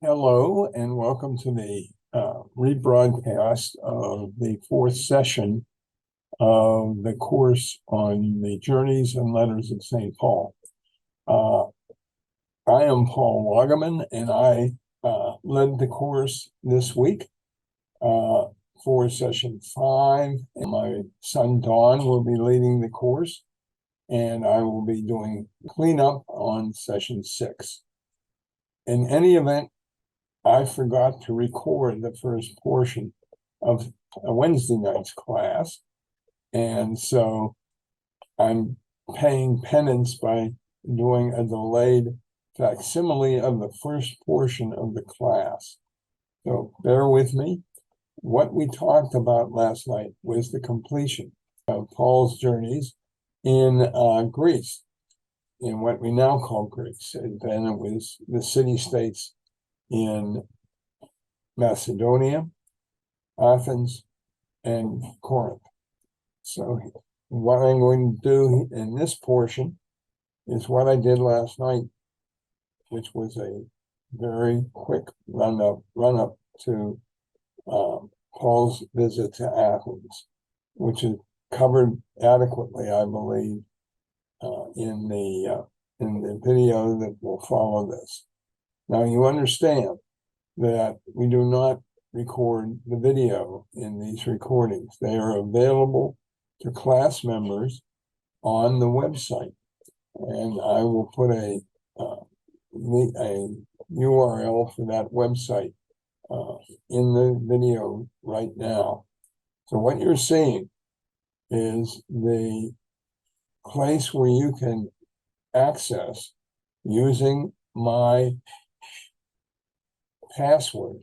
Hello, and welcome to the rebroadcast of the fourth session of the course on the journeys and letters of St. Paul. I am Paul Wagaman, and I led the course this week for session 5, and my son Don will be leading the course, and I will be doing cleanup on session 6. In any event, I forgot to record the first portion of a Wednesday night's class, and so I'm paying penance by doing a delayed facsimile of the first portion of the class. So bear with me. What we talked about last night was the completion of Paul's journeys in Greece, in what we now call Greece. And then it was the city-states in Macedonia, Athens, and Corinth. So what I'm going to do in this portion is what I did last night, which was a very quick run up to Paul's visit to Athens, which is covered adequately, I believe, in the video that will follow this. Now you understand that we do not record the video in these recordings. They are available to class members on the website, and I will put a URL for that website in the video right now. So what you're seeing is the place where you can access using my password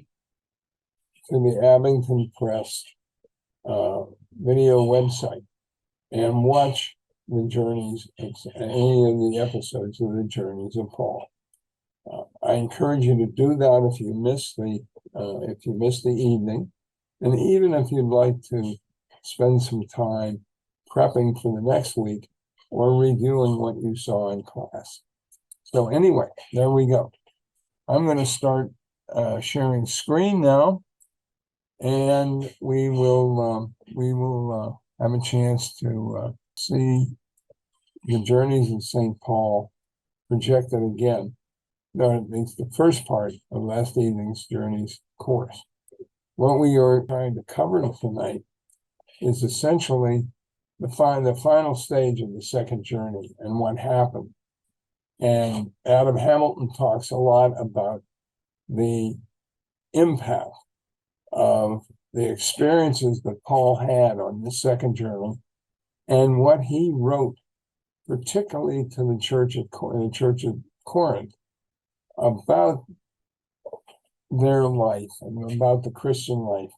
to the Abington Press video website and watch the journeys, any of the episodes of the journeys of Paul. I encourage you to do that if you miss the evening, and even if you'd like to spend some time prepping for the next week or reviewing what you saw in class. So anyway, there we go. I'm going to start sharing screen now, and we will have a chance to see the journeys of St. Paul projected again. No, it's the first part of last evening's journeys course. What we are trying to cover tonight is essentially the final stage of the second journey and what happened. And Adam Hamilton talks a lot about the impact of the experiences that Paul had on this second journey and what he wrote, particularly to the church of Corinth, about their life and about the Christian life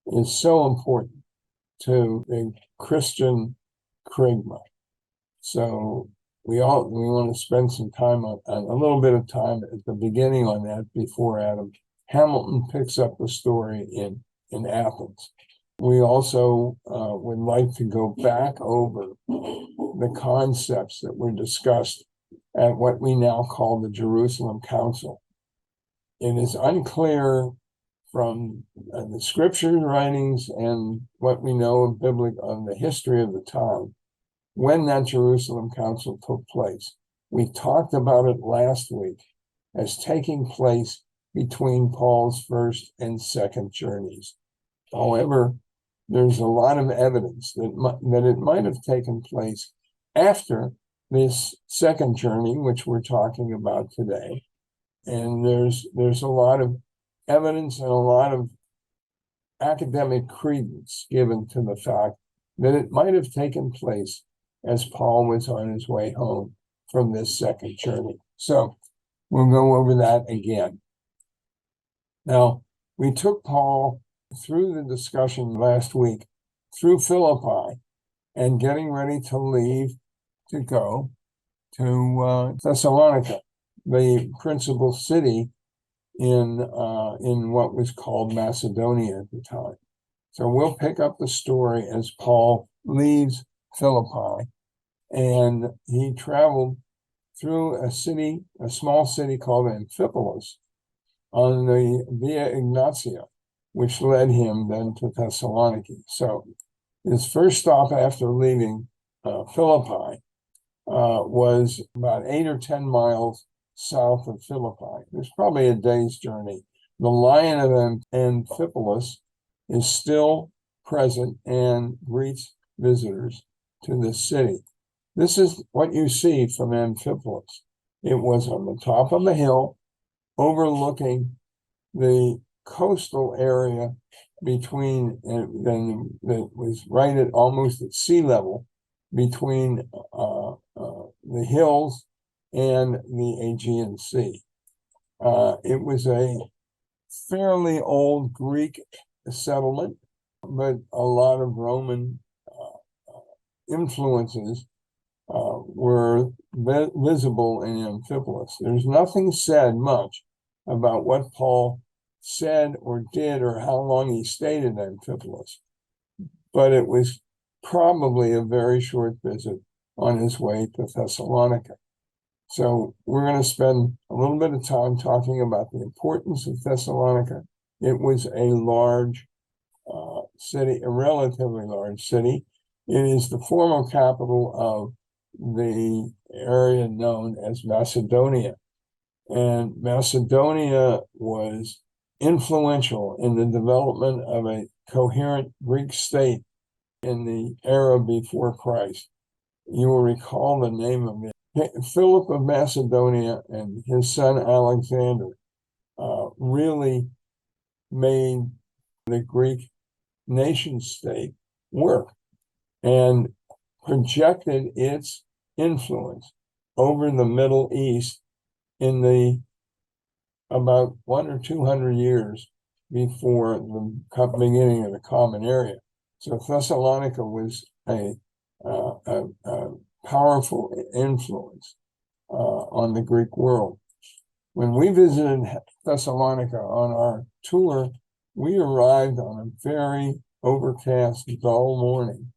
is so important to the Christian kerygma. So we want to spend some time on a little bit of time at the beginning on that before Adam Hamilton picks up the story in Athens. We also would like to go back over the concepts that were discussed at what we now call the Jerusalem Council. It is unclear from the scripture writings and what we know of the history of the time when that Jerusalem Council took place. We talked about it last week as taking place between Paul's first and second journeys. However, there's a lot of evidence that it might have taken place after this second journey, which we're talking about today. And there's a lot of evidence and a lot of academic credence given to the fact that it might have taken place as Paul was on his way home from this second journey. So we'll go over that again. Now, we took Paul through the discussion last week through Philippi and getting ready to leave to go to Thessalonica, the principal city in what was called Macedonia at the time. So we'll pick up the story as Paul leaves Philippi, and he traveled through a small city called Amphipolis, on the Via Ignatia, which led him then to Thessaloniki. So his first stop after leaving Philippi was about 8 or 10 miles south of Philippi. It was probably a day's journey. The Lion of Amphipolis is still present and greets visitors to the city. This is what you see from Amphipolis. It was on the top of a hill overlooking the coastal area between, and then that was right at almost at sea level between the hills and the Aegean Sea. It was a fairly old Greek settlement, but a lot of Roman influences were visible in Amphipolis. There's nothing said much about what Paul said or did or how long he stayed in Amphipolis, but it was probably a very short visit on his way to Thessalonica. So we're going to spend a little bit of time talking about the importance of Thessalonica. It was a large city, a relatively large city. It is the former capital of the area known as Macedonia. And Macedonia was influential in the development of a coherent Greek state in the era before Christ. You will recall the name of it. Philip of Macedonia and his son Alexander really made the Greek nation state work and projected its influence over the Middle East in the about 100 or 200 years before the beginning of the Common Area. So Thessalonica was a powerful influence on the Greek world. When we visited Thessalonica on our tour, we arrived on a very overcast, dull morning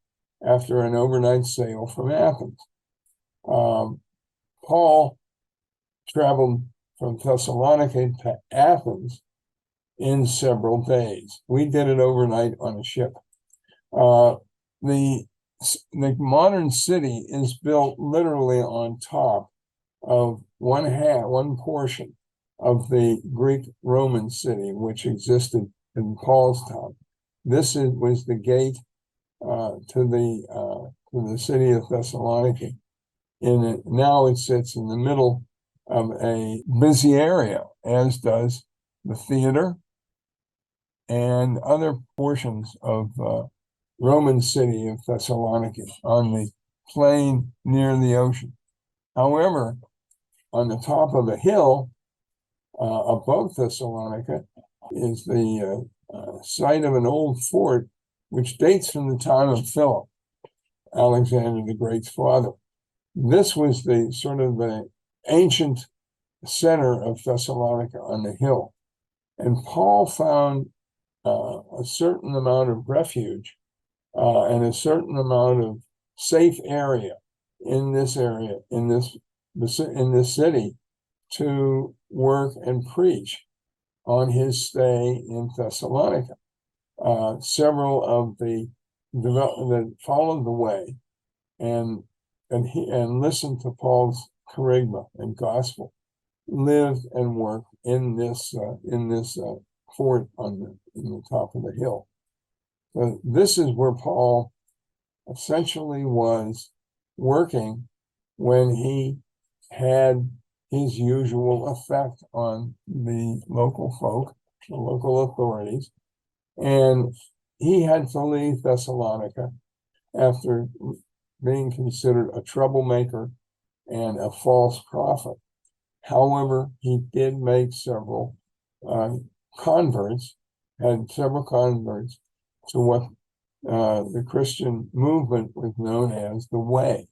after an overnight sail from Athens. Paul traveled from Thessalonica to Athens in several days. We did it overnight on a ship. The modern city is built literally on top of one portion of the Greek Roman city, which existed in Paul's time. This was the gate to the city of Thessaloniki. Now it sits in the middle of a busy area, as does the theater and other portions of Roman city of Thessaloniki on the plain near the ocean. However, on the top of a hill above Thessalonica is the site of an old fort which dates from the time of Philip, Alexander the Great's father. This was the sort of the ancient center of Thessalonica on the hill. And Paul found a certain amount of refuge and a certain amount of safe area in this city to work and preach on his stay in Thessalonica. Several of the that followed the way and listened to Paul's charisma and gospel lived and worked in this fort in the top of the hill. So this is where Paul essentially was working when he had his usual effect on the local folk, the local authorities, and he had to leave Thessalonica after being considered a troublemaker and a false prophet. However, he did make several converts to what the Christian movement was known as the Way.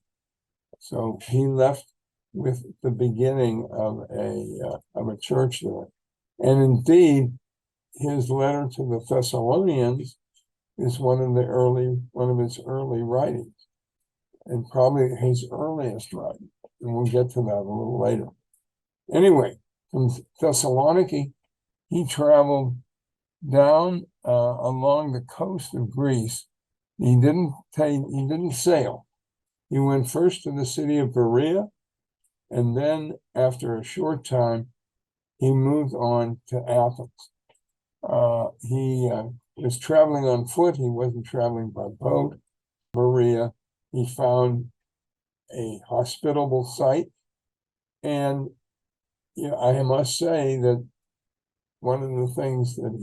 So he left with the beginning of a church there. And indeed, his letter to the Thessalonians is one of his early writings, and probably his earliest writing. And we'll get to that a little later. Anyway, from Thessaloniki, he traveled down along the coast of Greece. He didn't sail. He went first to the city of Berea, and then after a short time, he moved on to Athens. He was traveling on foot. He wasn't traveling by boat. Berea, he found a hospitable site. And I must say that one of the things that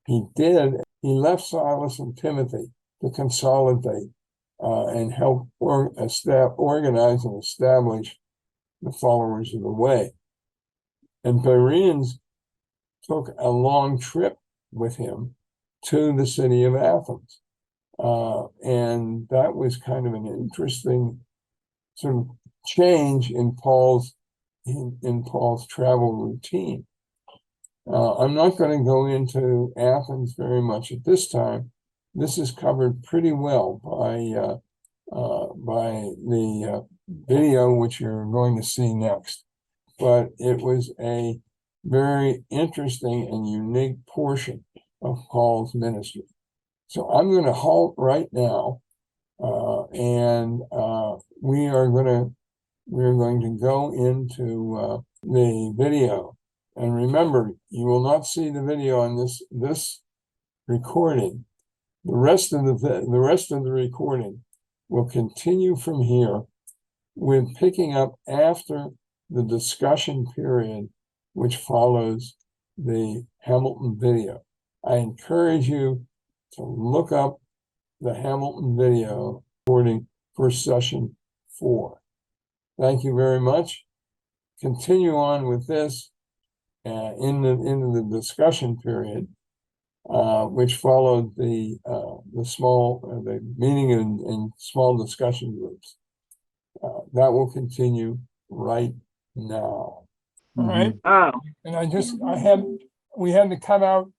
he did, he left Silas and Timothy to consolidate and help organize and establish the followers of the way. And Bereans took a long trip with him to the city of Athens. And that was kind of an interesting sort of change in Paul's travel routine. I'm not going to go into Athens very much at this time. This is covered pretty well by the video, which you're going to see next. But it was a very interesting and unique portion of Paul's ministry. So I'm going to halt right now, and we are going to go into the video. And remember, you will not see the video on this recording. The rest of the recording will continue from here, with picking up after the discussion period, which follows the Hamilton video. I encourage you to look up the Hamilton video recording for session 4. Thank you very much. Continue on with this into the discussion period, which followed the meeting in small discussion groups. That will continue right now. All right. Oh, And we had to cut out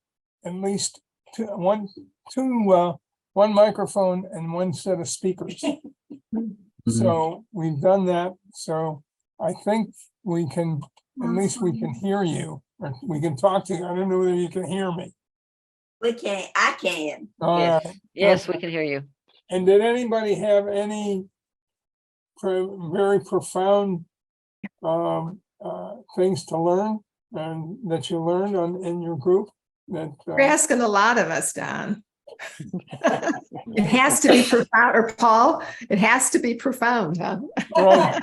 at least one microphone and one set of speakers. So we've done that. So I think at least we can hear you, or we can talk to you. I don't know whether you can hear me. we can't. I can. All Yes. right. Yes, we can hear you. And did anybody have any very profound things to learn and that you learned in your group? You're asking a lot of us, Don. It has to be profound, or Paul, it has to be profound, huh? Right.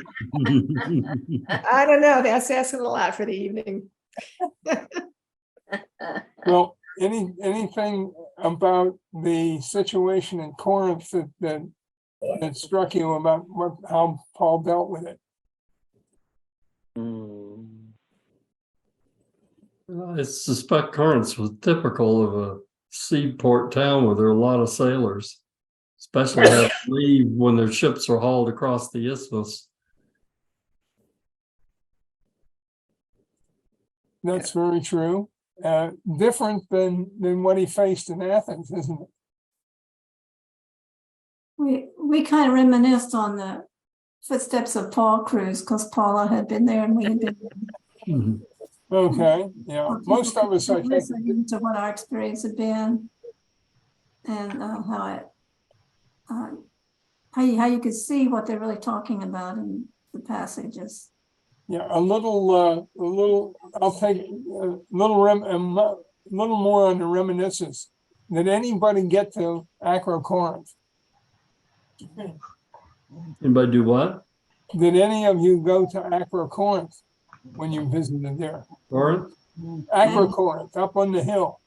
I don't know, that's asking a lot for the evening. Well, anything about the situation in Corinth that struck you about how Paul dealt with it? I suspect Corinth was typical of a seaport town where there are a lot of sailors, especially have to leave when their ships are hauled across the isthmus. That's very true. Different than what he faced in Athens, isn't it? We kind of reminisced on the footsteps of Paul cruise, because Paula had been there and we had been Mhm. Okay, yeah. Most of us, I think, listening to what our experience had been, and how you could see what they're really talking about in the passages. yeah, I'll take a little more on the reminiscence. Did anybody get to Corinth? Anybody do what? Did any of you go to Corinth when you visited there? Corinth? Corinth, up on the hill.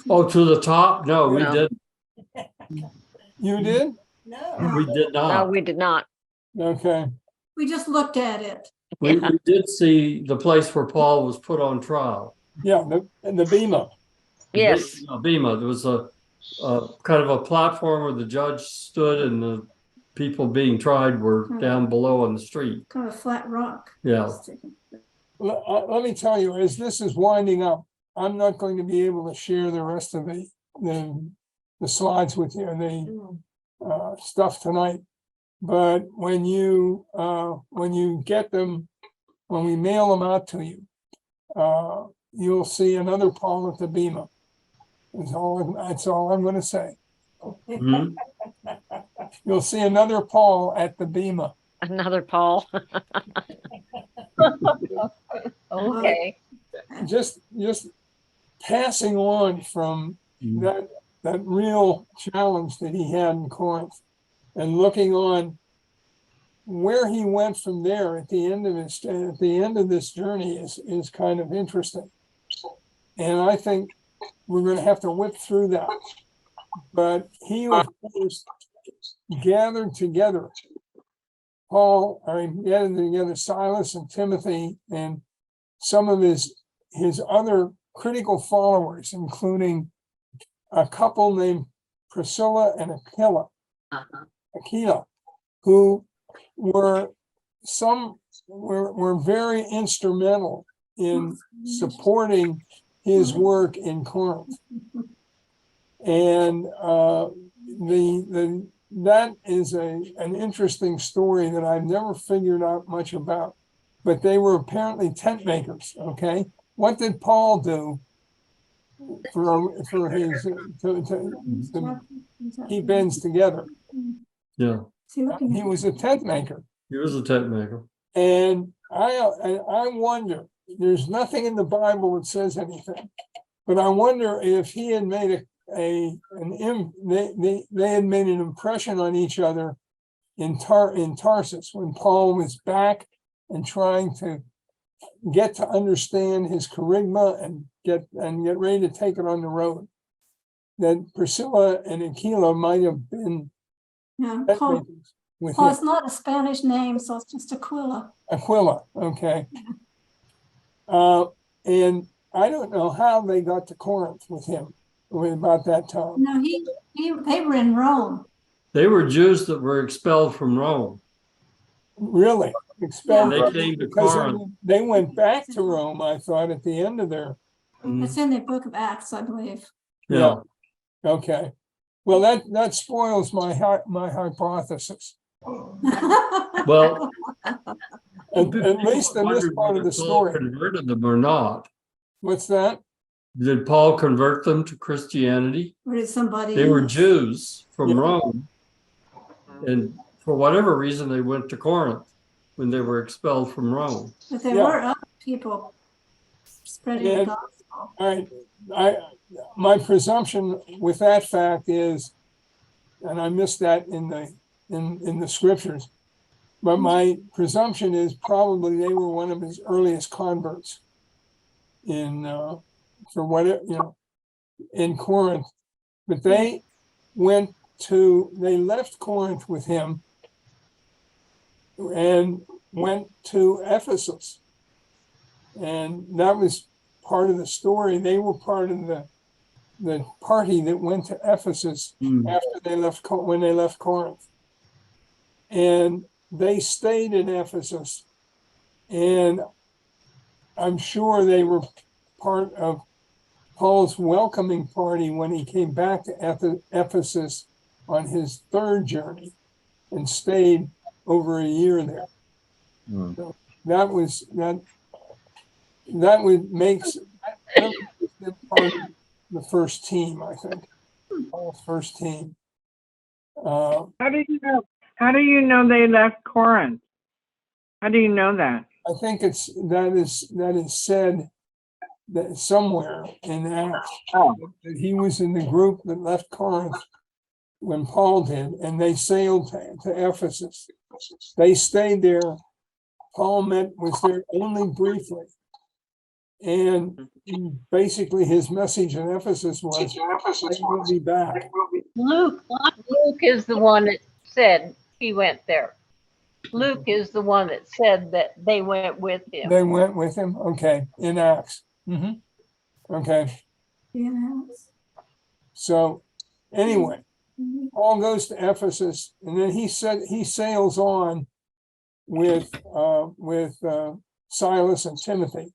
Oh, to the top? No, we No. didn't. You did? No. We did No, not. we did not. Okay. We just looked at it. We did see the place where Paul was put on trial. Yeah, the Bema. Yes. Bema. There was a kind of a platform where the judge stood and the people being tried were down below on the street. Kind of a flat rock. Yeah. Let me tell you, as this is winding up, I'm not going to be able to share the rest of the slides with you, the stuff tonight. But when you get them, when we mail them out to you, you'll see another Paul at the Bema. That's all I'm going to say. Mhm. You'll see another Paul at the Bema. Another Paul. Okay. Just passing on from Mhm. that real challenge that he had in Corinth, and looking on where he went from there at the end of this journey is kind of interesting. And I think we're going to have to whip through that. But he, of course, gathered together Silas and Timothy and some of his other critical followers, including a couple named Priscilla and Aquila, who were very instrumental in supporting his work in Corinth. And that is an interesting story that I've never figured out much about. But they were apparently tent makers. Okay, what did Paul do for his to keep ends together? Yeah, He was a tent maker. he was a tent maker. And I wonder, there's nothing in the Bible that says anything, but I wonder if he had made they had made an impression on each other in Tarsus when Paul was back and trying to get to understand his charisma and get ready to take it on the road. That Priscilla and Aquila might have been Paul, with Paul's him. not a Spanish name, so it's just Aquila. Aquila, okay. And I don't know how they got to Corinth with him about that time. No, they were in Rome. They were Jews that were expelled from Rome. Really? Expelled. They came to Because Corinth. they went back to Rome, I thought, at the end of their. It's in the book of Acts, I believe. Yeah. Okay. Well, that spoils my hypothesis. Well, At least in this part of the Paul story. converted them or not. What's that? Did Paul convert them to Christianity? Or did somebody They were else? Jews from Yeah. Rome. And for whatever reason, they went to Corinth when they were expelled from Rome. But there Yeah. were other people spreading Yeah. the gospel. My presumption with that fact is, and I missed that in the scriptures, but my presumption is probably they were one of his earliest converts in Corinth. But they left Corinth with him and went to Ephesus. And that was part of the story. They were part of the party that went to Ephesus after when they left Corinth. And they stayed in Ephesus. And I'm sure they were part of Paul's welcoming party when he came back to Ephesus on his third journey and stayed over a year there. So that would make part of the first team, I think. Paul's first team. How do you know they left Corinth? How do you know that? I think that is said that somewhere in Acts that he was in the group that left Corinth when Paul did, and they sailed to Ephesus. They stayed there. Paul was there only briefly, and basically his message in Ephesus was, "I will be back." Luke is the one that said he went there. Luke is the one that said that they went with him. They went with him. Okay, in Acts. Okay. Yes. So anyway, Paul goes to Ephesus, and then he sails on with Silas and Timothy,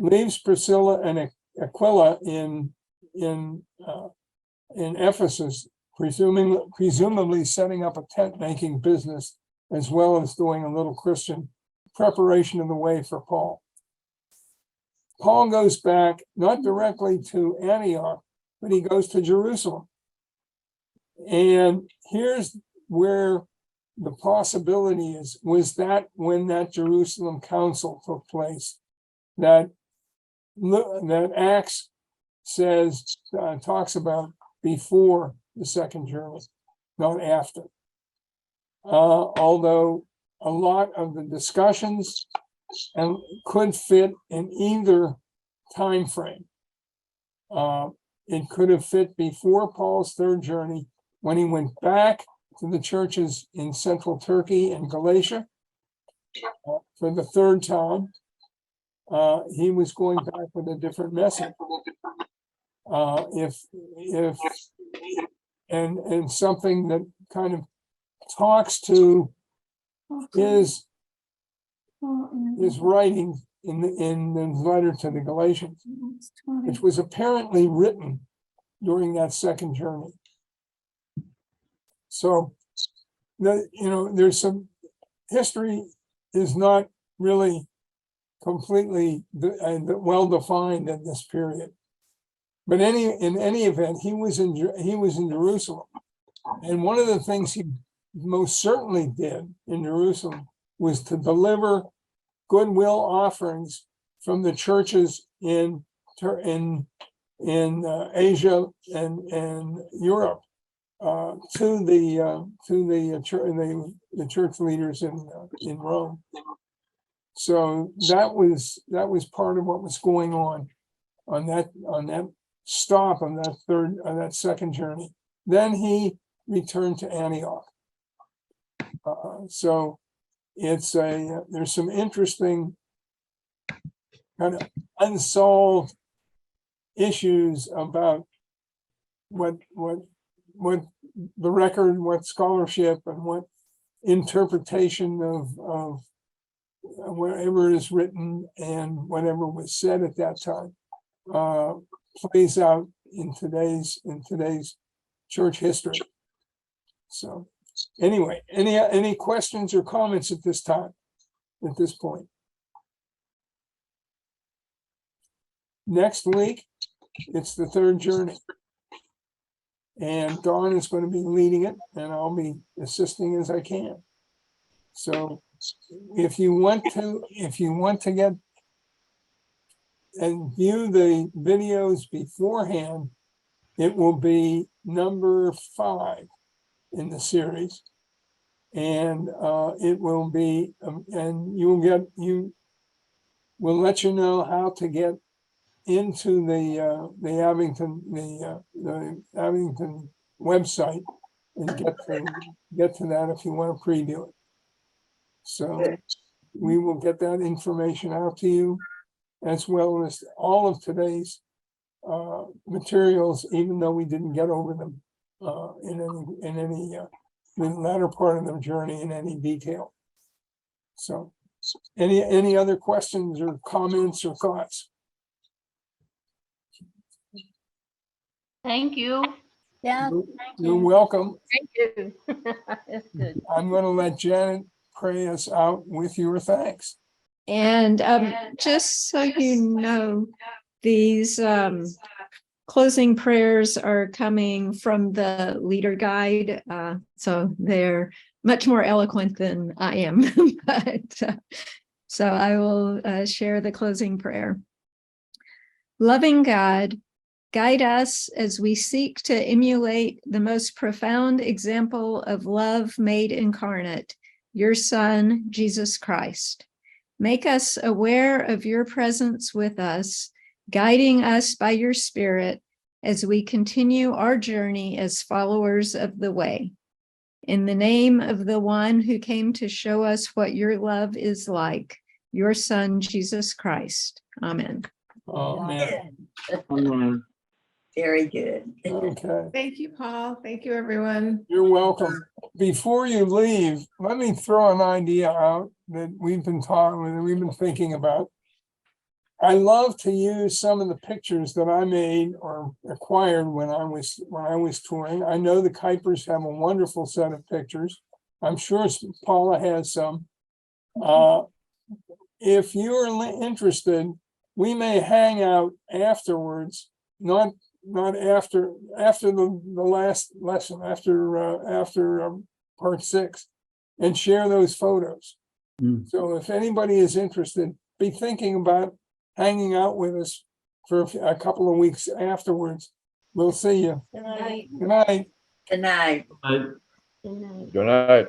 leaves Priscilla and Aquila in Ephesus, presumably setting up a tent making business, as well as doing a little Christian preparation of the way for Paul. Paul goes back, not directly to Antioch, but he goes to Jerusalem. And here's where the possibility is, was that when that Jerusalem council took place, that Acts says, talks about before the second journey, not after. Although a lot of the discussions and could fit in either time frame. It could have fit before Paul's third journey, when he went back to the churches in central Turkey and Galatia for the third time. He was going back with a different message. And something that kind of talks to his writing in the letter to the Galatians, which was apparently written during that second journey. So, there's some history is not really completely well defined in this period. But in any event, he was in Jerusalem, and one of the things he most certainly did in Jerusalem was to deliver goodwill offerings from the churches in Asia and Europe to the church leaders in Rome. So that was part of what was going on that stop on that second journey. Then he returned to Antioch. So there's some interesting kind of unsolved issues about what the record, what scholarship, and what interpretation of whatever is written and whatever was said at that time plays out in today's church history. So anyway, any questions or comments at this time, at this point? Next week, it's the third journey. And Dawn is going to be leading it, and I'll be assisting as I can. So if you want to get and view the videos beforehand, it will be number 5 in the series. And it will be, and we'll let you know how to get into the Abington website and get to that if you want to preview it. So we will get that information out to you, as well as all of today's materials, even though we didn't get over them in the latter part of the journey in any detail. So any other questions or comments or thoughts? Thank you. Yeah. You're welcome. Thank you. That's good. I'm going to let Janet pray us out with your thanks. And just so you know, these closing prayers are coming from the leader guide. So they're much more eloquent than I am. But so I will share the closing prayer. Loving God, guide us as we seek to emulate the most profound example of love made incarnate, your Son, Jesus Christ. Make us aware of your presence with us, guiding us by your Spirit as we continue our journey as followers of the way. In the name of the one who came to show us what your love is like, your Son, Jesus Christ. Amen. Amen. Amen. Very good. Okay. Thank you, Paul. Thank you, everyone. You're welcome. Before you leave, let me throw an idea out that we've been thinking about. I love to use some of the pictures that I made or acquired when I was touring. I know the Kuipers have a wonderful set of pictures. I'm sure Paula has some. If you're interested, we may hang out afterwards, not after the last lesson, after part 6, and share those photos. Mm. So if anybody is interested, be thinking about hanging out with us for a couple of weeks afterwards. We'll see you. Good night. Good night. I- You know. Good night.